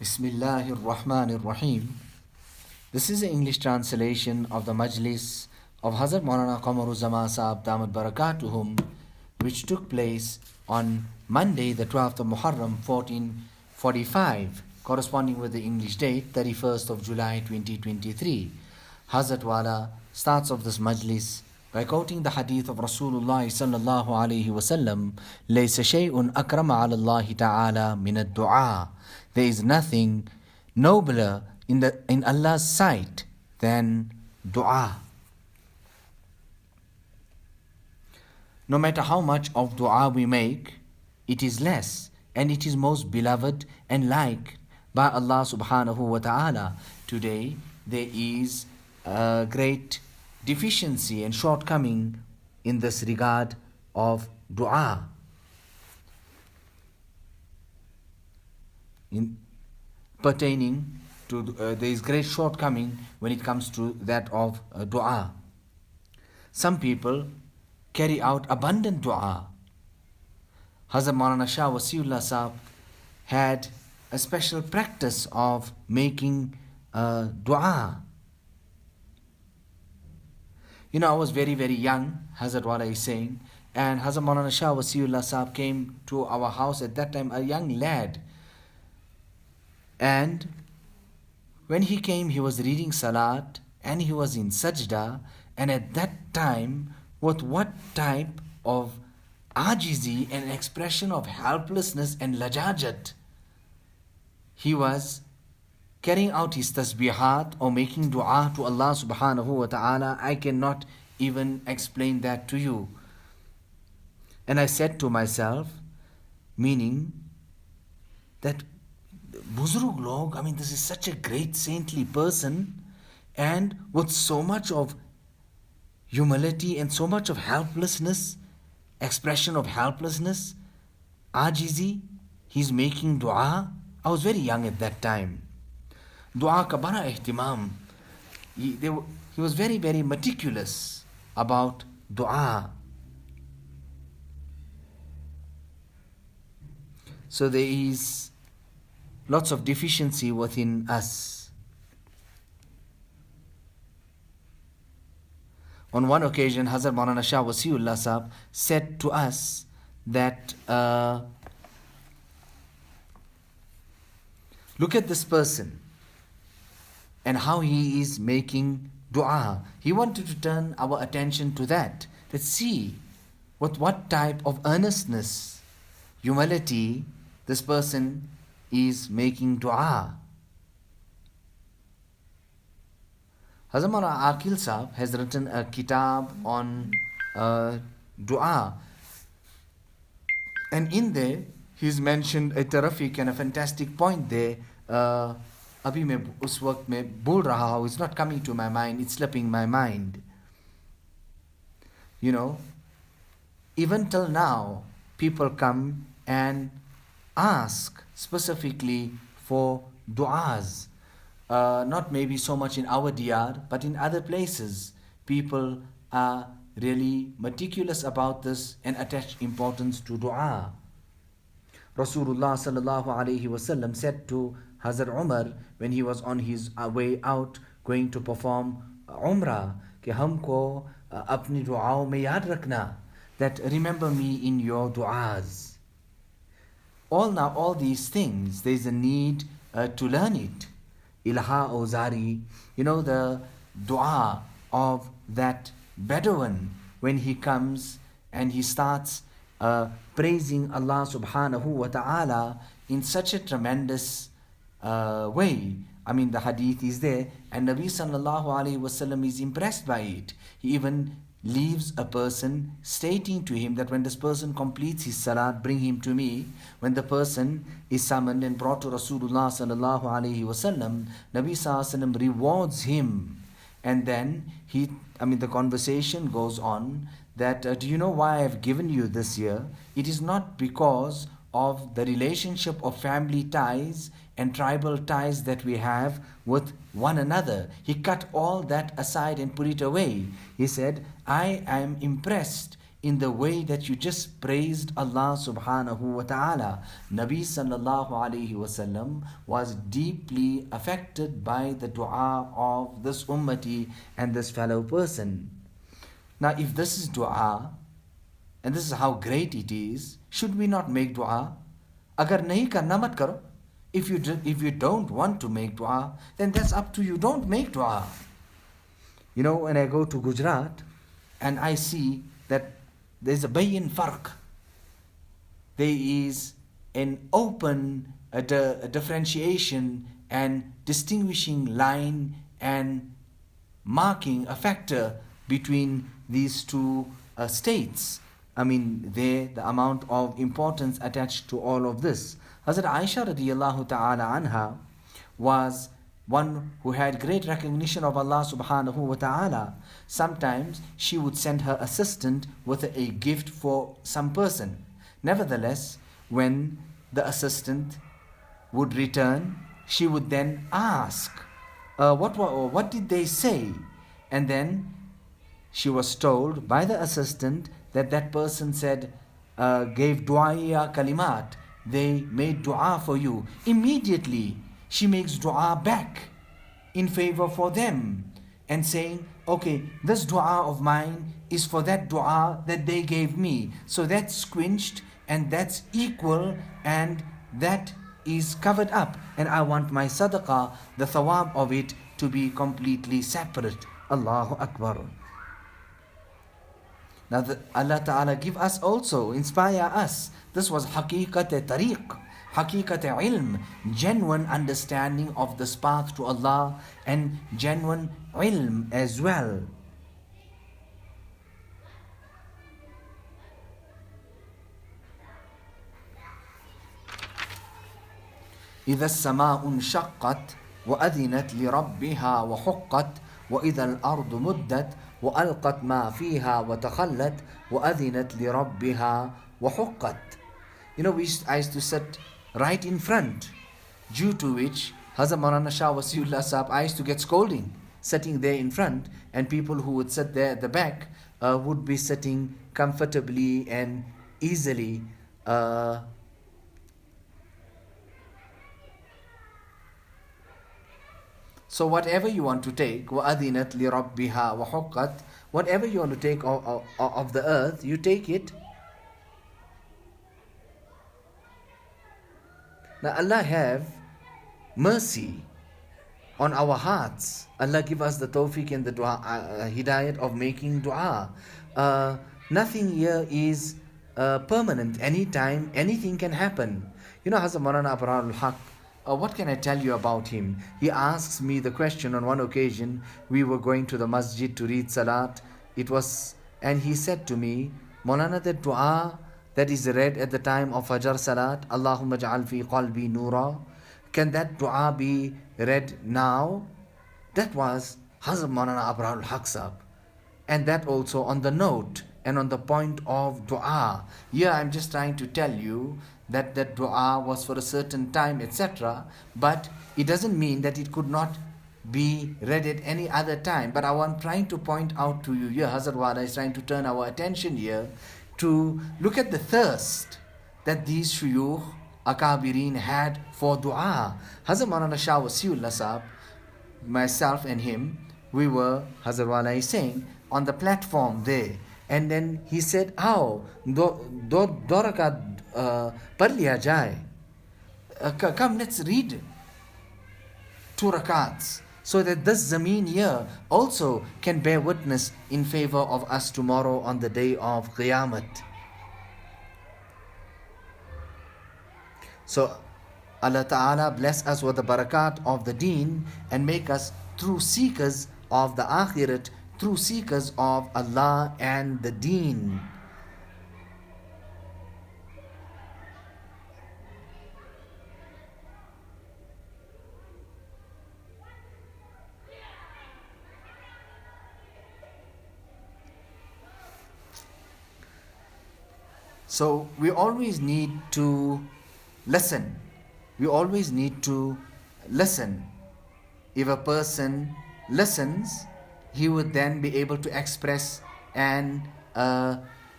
Bismillahir Rahmanir Rahim. This is the English translation of the Majlis of Hazrat Maulana Qamar Uzzaman Saheb Damat Barakatuhum, which took place on Monday, the 12th of Muharram 1445, corresponding with the English date 31st of July 2023. Hazrat Wala starts off this Majlis by quoting the hadith of Rasulullah sallallahu alayhi wasallam, لَيْسَ شَيْءٌ أَكْرَمَ عَلَى اللَّهِ تَعَالَى مِنَ الدُّعَاءِ. There is nothing nobler in Allah's sight than dua. No matter how much of dua we make, it is less, and it is most beloved and liked by Allah subhanahu wa ta'ala. Today there is a great deficiency and shortcoming in this regard of dua. Pertaining to there is great shortcoming when it comes to that of dua. Some people carry out abundant dua. Hazrat Maulana Shah Wasiullah Sahab had a special practice of making dua. I was very, very young, Hazrat Wala is saying, and Hazrat Maulana Shah Wasiullah Sahab came to our house at that time, a young lad. And when he came, he was reading Salat and he was in Sajda, and at that time, with what type of ajizi and expression of helplessness and lajajat, he was carrying out his tasbihat or making dua to Allah subhanahu wa ta'ala. I cannot even explain that to you. And I said to myself, meaning that Buzurg log, this is such a great saintly person, and with so much of humility and so much of helplessness, expression of helplessness, ajizi, he's making dua. I was very young at that time. Dua ka bada ihtimam. He was very, very meticulous about dua. So there is lots of deficiency within us. On one occasion, Hazrat Maulana Shah Wasiullah Sahab said to us that look at this person and how he is making dua. He wanted to turn our attention to that. Let's see with what type of earnestness, humility this person is making dua. Hazrat Maulana Aqil Sahab has written a kitab on dua, and in there he's mentioned a terrific and a fantastic point there. Abhi मैं उस वक्त में बोल रहा हूँ, it's not coming to my mind, it's slipping my mind. Even till now, people come and ask specifically for du'as. Not maybe so much in our diyar, but in other places, people are really meticulous about this and attach importance to du'a. Rasulullah sallallahu alayhi wasallam said to Hazrat Umar when he was on his way out going to perform Umrah, कि हमको अपनी दुआओं में याद रखना, that remember me in your du'as. All these things, there is a need to learn it. Ilaha Ozari, the dua of that Bedouin when he comes and he starts praising Allah subhanahu wa ta'ala in such a tremendous way. The hadith is there, and Nabi sallallahu alayhi wasallam is impressed by it. He even leaves a person stating to him that when this person completes his salat, bring him to me. When the person is summoned and brought to Rasulullah sallallahu alayhi wasallam, Nabi sallallahu alayhi wasallam rewards him. And then the conversation goes on that do you know why I have given you this year? It is not because of the relationship of family ties and tribal ties that we have with one another. He cut all that aside and put it away. He said, I am impressed in the way that you just praised Allah subhanahu wa ta'ala. Nabi sallallahu alayhi wasallam was deeply affected by the dua of this ummati and this fellow person. Now, if this is dua, and this is how great it is, should we not make dua? Agar nahi karna mat karo. If you don't want to make dua, then that's up to you. Don't make dua. You know, when I go to Gujarat and I see that there's a bayin farq, there is an open a differentiation and distinguishing line and marking a factor between these two states. I mean, the amount of importance attached to all of this. Hazrat Aisha radiyallahu ta'ala anha was one who had great recognition of Allah subhanahu wa ta'ala. Sometimes she would send her assistant with a gift for some person. Nevertheless, when the assistant would return, she would then ask, what did they say? And then she was told by the assistant that that person said, gave du'aiya kalimat. They made dua for you. Immediately, she makes dua back in favor for them and saying, okay, this dua of mine is for that dua that they gave me. So that's quenched and that's equal and that is covered up. And I want my sadaqah, the thawab of it, to be completely separate. Allahu Akbar. Now Allah Ta'ala give us also, inspire us. This was haqiqat tariq, haqiqat ilm, genuine understanding of this path to Allah and genuine ilm as well. إذا السماء انشقت وأذنت لربها وحقت وإذا الأرض مدت وألقت ما فيها وتخلت وأذنت لربها وحقت. You know, I used to sit right in front, due to which Hazrat Maulana Shah Wasiullah Sahab, I used to get scolding sitting there in front, and people who would sit there at the back would be sitting comfortably and easily. So whatever you want to take, وَأَذِنَتْ لِرَبِّهَا وَحُقَّتْ, whatever you want to take of the earth, you take it. Now Allah have mercy on our hearts. Allah give us the tawfiq and the dua, hidayat of making dua. Nothing here is permanent. Anytime, anything can happen. You know, Hazrat Maulana Abrar al-Haq, what can I tell you about him? He asks me the question on one occasion. We were going to the masjid to read salat. And he said to me, Maulana, the dua that is read at the time of Fajr Salat, Allahumma ja'al fi qalbi noora, can that dua be read now? That was Hazrat Maulana Abrar al-Haq Sahab. And that also on the note and on the point of dua. Here I'm just trying to tell you that that dua was for a certain time, etc. But it doesn't mean that it could not be read at any other time. But I'm trying to point out to you here, Hazrat Wala is trying to turn our attention here to look at the thirst that these shuyukh, akabirin had for dua. Hazrat Maulana Shah Wasiullah Sahab, myself and him, we were, Hazrat Wala is saying, on the platform there. And then he said, "How? Do rakat par liya jaye. Come, let's read 2 rakats, so that this zameen here also can bear witness in favor of us tomorrow on the day of Qiyamah." So Allah Ta'ala bless us with the barakat of the deen and make us true seekers of the akhirat, true seekers of Allah and the deen. So we always need to listen. We always need to listen. If a person listens, he would then be able to express and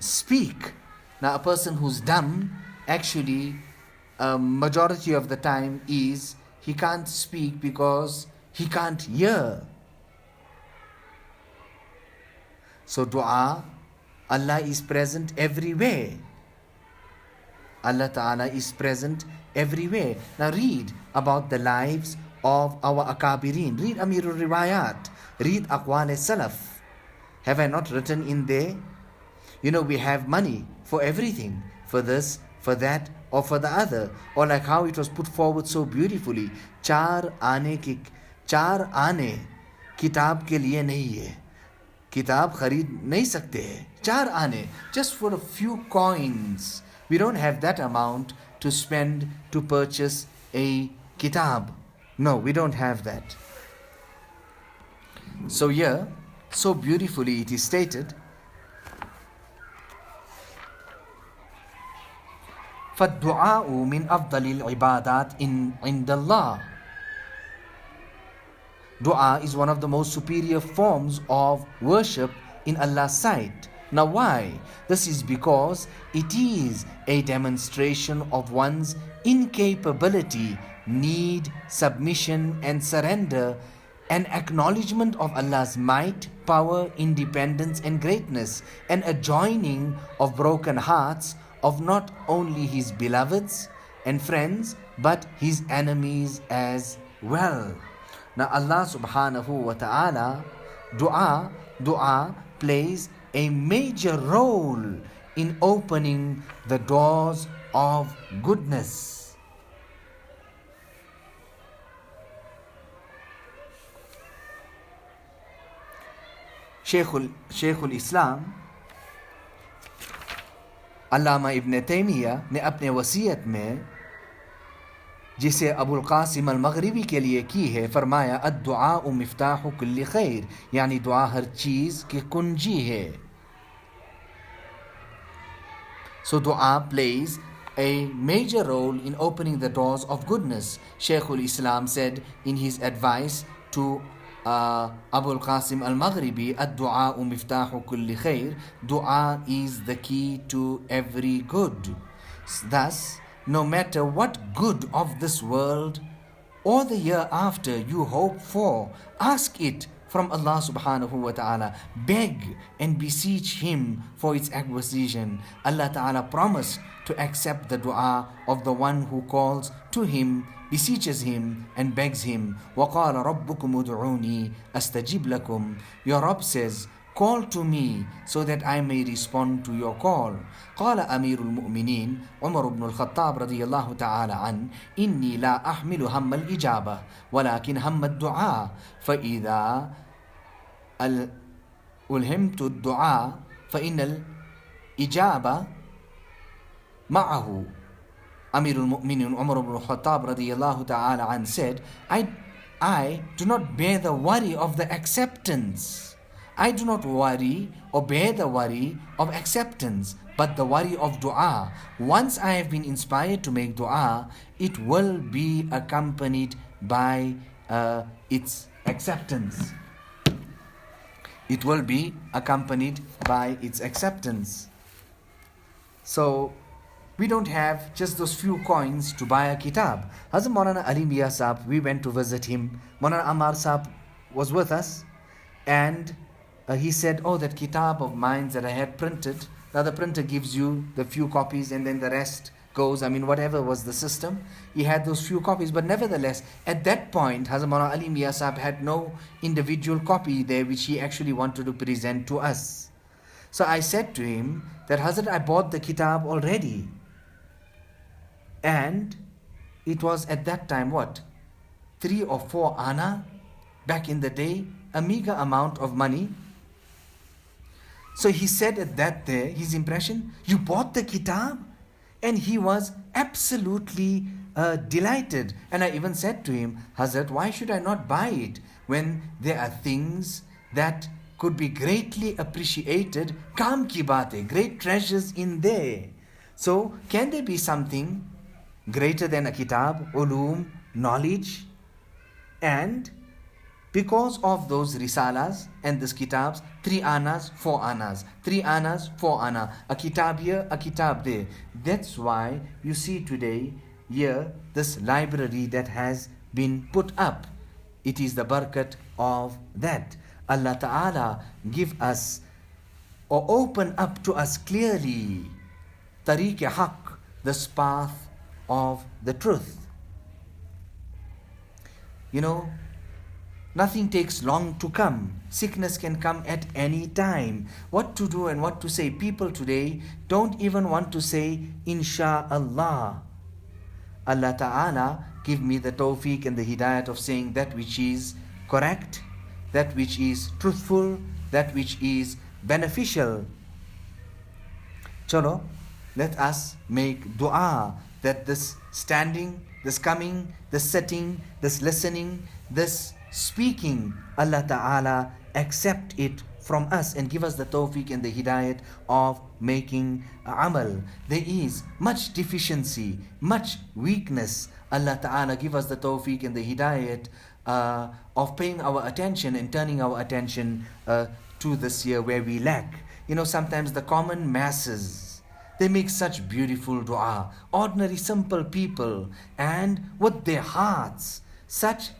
speak. Now, a person who's dumb, actually, majority of the time is he can't speak because he can't hear. So dua, Allah is present everywhere. Allah Ta'ala is present everywhere. Now read about the lives of our Akabirin. Read Amirul Riwayat. Read Aqwal Salaf. Have I not written in there? You know, we have money for everything. For this, for that, or for the other. Or like how it was put forward so beautifully. Char aane kitab ke liye nahi hai. Kitab kharid nahi sakte hai. Char aane, just for a few coins. We don't have that amount to spend to purchase a kitab. No, we don't have that. So here, so beautifully it is stated, فَالدُّعَاءُ مِنْ أَفْضَلِ الْعِبَادَاتِ عِنْدَ اللَّهِ. Dua is one of the most superior forms of worship in Allah's sight. Now why? This is because it is a demonstration of one's incapability, need, submission and surrender, an acknowledgement of Allah's might, power, independence and greatness, and a joining of broken hearts of not only His beloveds and friends, but His enemies as well. Now Allah subhanahu wa ta'ala, dua plays a major role in opening the doors of goodness. Sheikhul Islam अल्लामा इब्न तैमिया ने अपने वसीयत में, जिसे अबुल कासिम अल-मग़रिबी के लिए की है, फरमाया अद्दुआ मिफ्ताहु कुल्ली खैर, यानी दुआ हर चीज़ की कुंजी है. So dua plays a major role in opening the doors of goodness. Sheikhul Islam said in his advice to Abul Qasim al-Maghribi, ad-du'a miftahu kulli khair, dua is the key to every good. Thus, no matter what good of this world or the year after you hope for, ask it from Allah subhanahu wa ta'ala. Beg and beseech Him for its acquisition. Allah ta'ala promised to accept the dua of the one who calls to Him, beseeches Him and begs Him. وَقَالَ رَبُّكُمُ ادْعُونِي أَسْتَجِبْ لَكُمْ. Your Rabb says, call to me so that I may respond to your call. قال أمير المؤمنين عمر بن الخطاب رضي الله تعالى عنه إني لا أحمل هم الإجابة ولكن هم الدعاء فإذا ألهمت الدعاء فإن الإجابة معه. Amir al-Mu'minin Umar ibn al-Khattab radiyallahu ta'ala an said, I do not bear the worry of the acceptance. I do not worry or bear the worry of acceptance, but the worry of dua. Once I have been inspired to make dua, it will be accompanied by its acceptance. It will be accompanied by its acceptance. So, we don't have just those few coins to buy a kitab. Hazrat Maulana Ali Mia Saheb, we went to visit him. Maulana Ammar Saheb was with us, and he said, oh, that kitab of mine that I had printed. Now the printer gives you the few copies and then the rest goes, whatever was the system. He had those few copies, but nevertheless, at that point, Hazrat Maulana Ali Mia Saheb had no individual copy there which he actually wanted to present to us. So I said to him that, Hazrat, I bought the kitab already. And it was at that time, 3 or 4 anna back in the day, a meager amount of money. So he said at that there, his impression, you bought the kitab? And he was absolutely delighted. And I even said to him, Hazrat, why should I not buy it when there are things that could be greatly appreciated? Kaam ki baat hai, great treasures in there. So can there be something greater than a kitab, ulum, knowledge? And Because of those risalas and these kitabs, 3 annas, 4 annas, 3 annas, 4 anna, a kitab here, a kitab there. That's why you see today here this library that has been put up. It is the barakat of that. Allah Ta'ala give us or open up to us clearly tariq haq, this path of the truth. You know, nothing takes long to come. Sickness can come at any time. What to do and what to say? People today don't even want to say Insha'Allah. Allah Ta'ala give me the tawfiq and the hidayat of saying that which is correct, that which is truthful, that which is beneficial. Chalo, let us make dua that this standing, this coming, this sitting, this listening, this speaking, Allah Ta'ala accept it from us and give us the tawfiq and the hidayat of making amal. There is much deficiency, much weakness. Allah Ta'ala give us the tawfiq and the hidayat of paying our attention and turning our attention to this year where we lack. You know, sometimes the common masses, they make such beautiful dua. Ordinary simple people, and with their hearts, such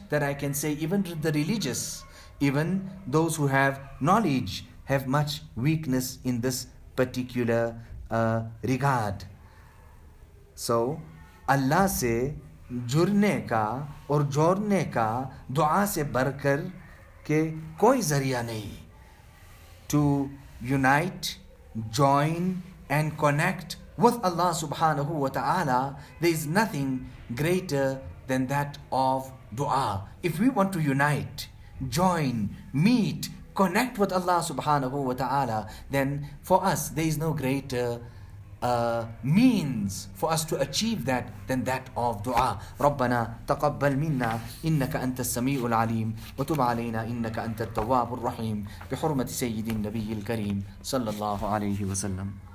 that I can say even the religious, even those who have knowledge, have much weakness in this particular regard. So Allah से जुड़ने का और जोड़ने का दुआ से बढ़कर के कोई जरिया नहीं. To unite, join and connect with Allah subhanahu wa ta'ala, there is nothing greater than that of dua. If we want to unite, join, meet, connect with Allah subhanahu wa ta'ala, then for us there is no greater means for us to achieve that than that of dua. ربنا تقبل منا إنك أنت السميع العليم وتب علينا إنك أنت التواب الرحيم بحرمة سيد النبي الكريم صلى الله عليه وسلم.